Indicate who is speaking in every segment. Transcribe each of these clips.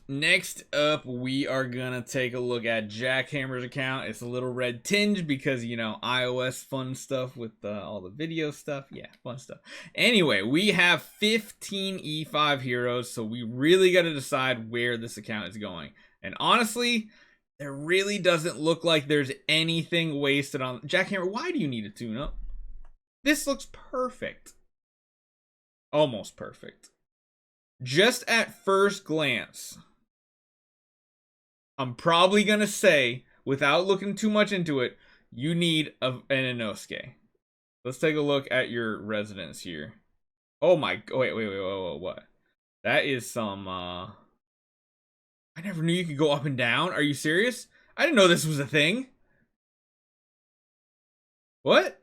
Speaker 1: Next up, we are gonna take a look at JackHammer's account. It's a little red tinge because, you know, iOS fun stuff with all the video stuff. Yeah, fun stuff. Anyway, we have 15 E5 heroes, so we really got to decide where this account is going. And honestly, there really doesn't look like there's anything wasted on JackHammer. Why do you need a tune-up? This looks perfect. Almost perfect. Just at first glance, I'm probably going to say, without looking too much into it, you need an Inosuke. Let's take a look at your residence here. Oh my, wait, what? That is some, I never knew you could go up and down. Are you serious? I didn't know this was a thing. What?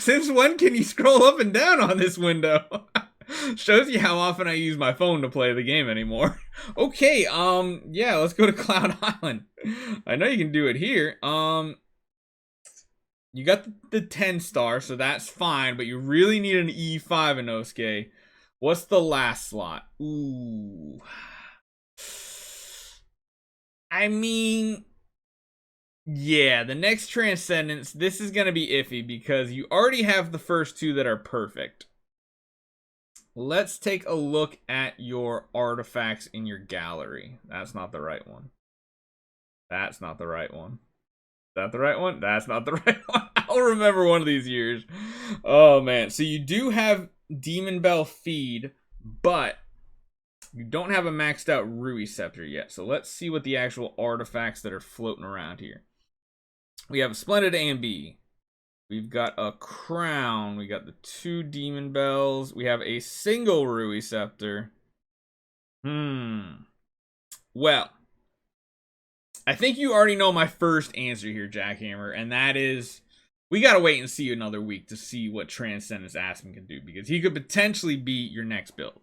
Speaker 1: Since when can you scroll up and down on this window? Shows you how often I use my phone to play the game anymore. Okay, yeah, let's go to Cloud Island. I know you can do it here. You got the 10 star, so that's fine, but you really need an E5 Inosuke. What's the last slot? Ooh. I mean, yeah, the next Transcendence, this is going to be iffy because you already have the first two that are perfect. Let's take a look at your artifacts in your gallery. That's not the right one. That's not the right one. Is that the right one? That's not the right one. I'll remember one of these years. Oh, man. So you do have Demon Bell Feed, but you don't have a maxed out Rui Scepter yet. So let's see what the actual artifacts that are floating around here. We have a Splendid A and B. We've got a crown. We got the 2 demon bells. We have a single Rui Scepter. Well, I think you already know my first answer here, JackHammer, and that is we gotta wait and see another week to see what Transcendence Aspen can do, because he could potentially be your next build.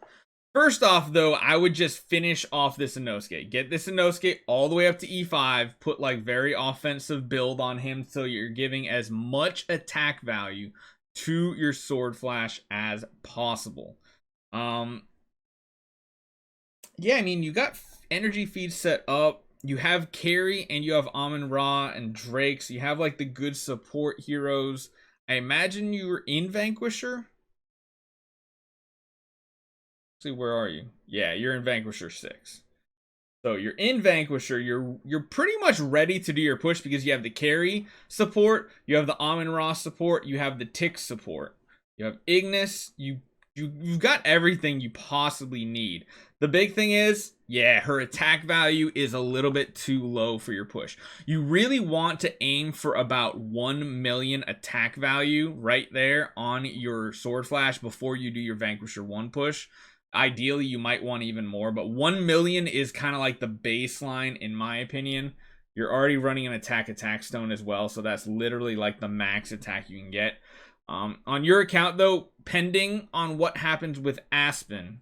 Speaker 1: First off, though, I would just finish off this Inosuke. Get this Inosuke all the way up to E5. Put, like, very offensive build on him so you're giving as much attack value to your Sword Flash as possible. Yeah, I mean, you got energy feed set up. You have Carry and you have Amun-Ra and Drake. So you have, like, the good support heroes. I imagine you were in Vanquisher. See, where are you? Yeah, you're in Vanquisher 6. So you're in Vanquisher. You're pretty much ready to do your push because you have the Carry support, you have the Amun-Ra support, you have the Tick support, you have Ignis. You've got everything you possibly need. The big thing is, yeah, her attack value is a little bit too low for your push. You really want to aim for about 1 million attack value right there on your Sword Flash before you do your Vanquisher 1 push. Ideally, you might want even more, but 1 million is kind of like the baseline, in my opinion. You're already running an attack stone as well, so that's literally like the max attack you can get. On your account, though, pending on what happens with Aspen,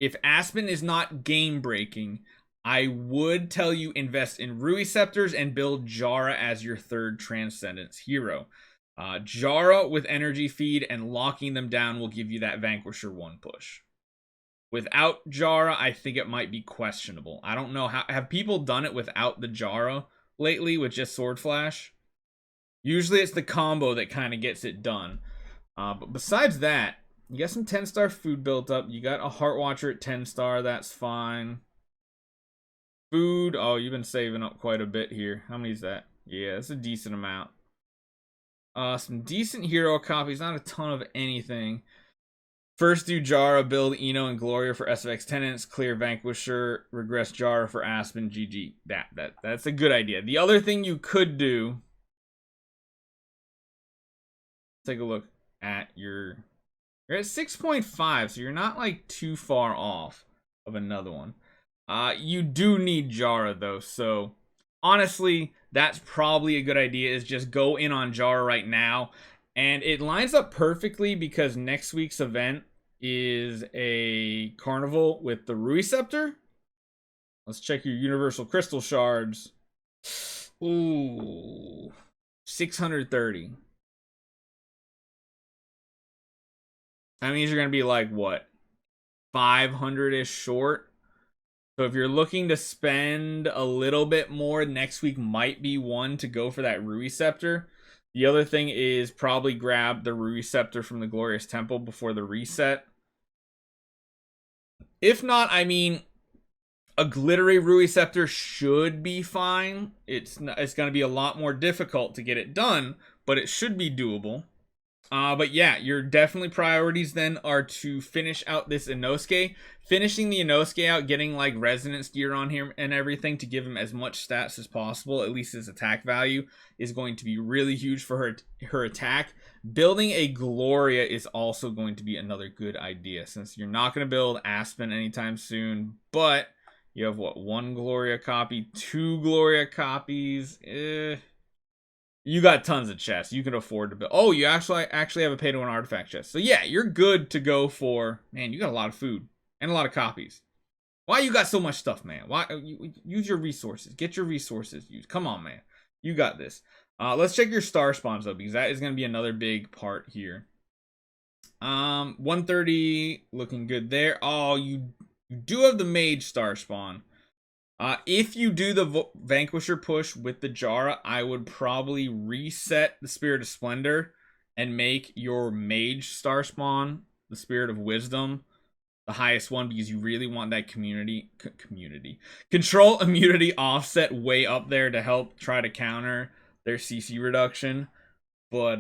Speaker 1: if Aspen is not game-breaking, I would tell you invest in Rui Scepters and build Jahra as your 3rd Transcendence hero. Jahra with energy feed and locking them down will give you that Vanquisher 1 push. Without Jahra, I think it might be questionable. I don't know how have people done it without the Jahra lately with just Sword Flash. Usually it's the combo that kind of gets it done. But besides that, you got some 10-star food built up. You got a Heart Watcher at 10-star. That's fine. Food. Oh, you've been saving up quite a bit here. How many is that? Yeah, it's a decent amount. Some decent hero copies, not a ton of anything. First do Jahra, build Ino and Gloria for SFX Tenants, clear Vanquisher, regress Jahra for Aspen, GG. That's a good idea. The other thing you could do, take a look at you're at 6.5, so you're not like too far off of another one. You do need Jahra though, so honestly, that's probably a good idea, is just go in on Jahra right now. And it lines up perfectly because next week's event is a carnival with the Rui Scepter. Let's check your universal crystal shards. Ooh, 630. That means you're going to be like, what, 500-ish short? So if you're looking to spend a little bit more, next week might be one to go for that Rui Scepter. The other thing is probably grab the Rui Scepter from the Glorious Temple before the reset. If not, I mean, a glittery Rui Scepter should be fine. It's going to be a lot more difficult to get it done, but it should be doable. But yeah, your definitely priorities then are to finish out this Inosuke. Finishing the Inosuke out, getting like Resonance Gear on here and everything to give him as much stats as possible, at least his attack value, is going to be really huge for her attack. Building a Gloria is also going to be another good idea, since you're not going to build Aspen anytime soon, but you have, what, 1 Gloria copy, 2 Gloria copies, You got tons of chests. You can afford to build. Oh, you actually have a pay-to-win artifact chest. So yeah, you're good to go for... Man, you got a lot of food and a lot of copies. Why you got so much stuff, man? Why use your resources? Get your resources used. Come on, man. You got this. Let's check your star spawns though, because that is going to be another big part here. 130 looking good there. Oh, you do have the mage star spawn. If you do the Vanquisher push with the Jahra, I would probably reset the Spirit of Splendor and make your Mage Star Spawn, the Spirit of Wisdom, the highest one, because you really want that control immunity offset way up there to help try to counter their CC reduction. But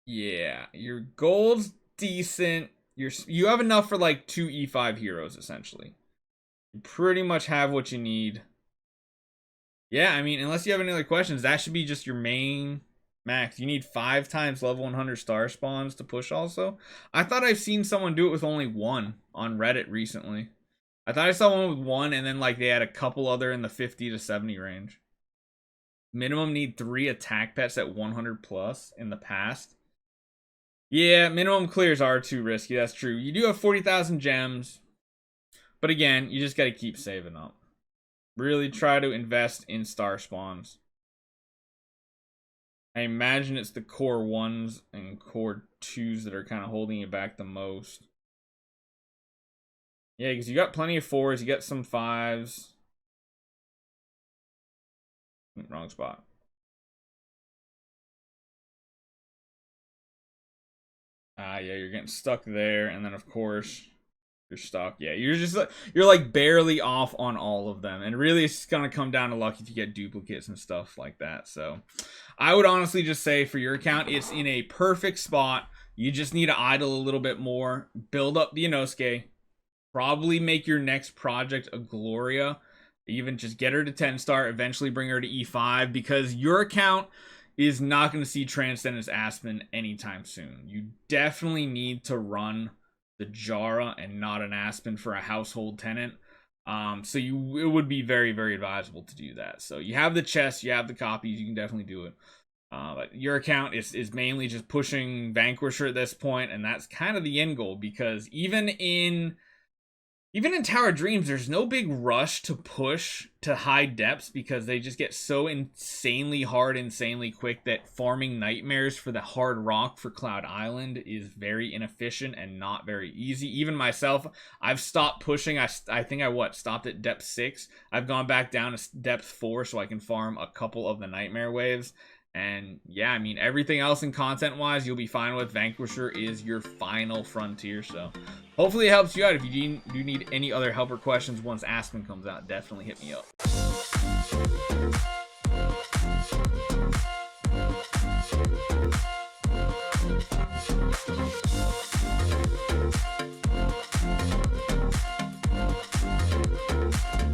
Speaker 1: yeah, your gold's decent. You have enough for like 2 E5 heroes essentially. You pretty much have what you need. Yeah, I mean, unless you have any other questions, that should be just your main max. You need 5 times level 100 star spawns to push also. I thought I've seen someone do it with only 1 on Reddit recently. I thought I saw one with 1 and then like they had a couple other in the 50 to 70 range. Minimum need 3 attack pets at 100 plus in the past. Yeah, minimum clears are too risky. That's true. You do have 40,000 gems. But again, you just got to keep saving up. Really try to invest in star spawns. I imagine it's the core 1s and core 2s that are kind of holding you back the most. Yeah, because you got plenty of 4s. You got some 5s. Wrong spot. Yeah, you're getting stuck there. And then, of course... You're stuck. Yeah, you're like barely off on all of them, and really it's just gonna come down to luck if you get duplicates and stuff like that. So I would honestly just say for your account, it's in a perfect spot. You just need to idle a little bit more, build up the Inosuke, probably make your next project a Gloria, even just get her to 10 star, eventually bring her to E5, because your account is not going to see Transcendence Aspen anytime soon. You definitely need to run the Jahra and not an Aspen for a household tenant. So it would be very, very advisable to do that. So you have the chests, you have the copies, you can definitely do it. But your account is mainly just pushing Vanquisher at this point, and that's kind of the end goal, because even in Tower of Dreams, there's no big rush to push to high depths, because they just get so insanely hard, insanely quick, that farming nightmares for the hard rock for Cloud Island is very inefficient and not very easy. Even myself, I've stopped pushing. I think I stopped at depth 6. I've gone back down to depth 4 so I can farm a couple of the nightmare waves. And yeah, I mean, everything else in content-wise, you'll be fine with. Vanquisher is your final frontier, so hopefully it helps you out. If you do need any other help or questions once Aspen comes out, definitely hit me up.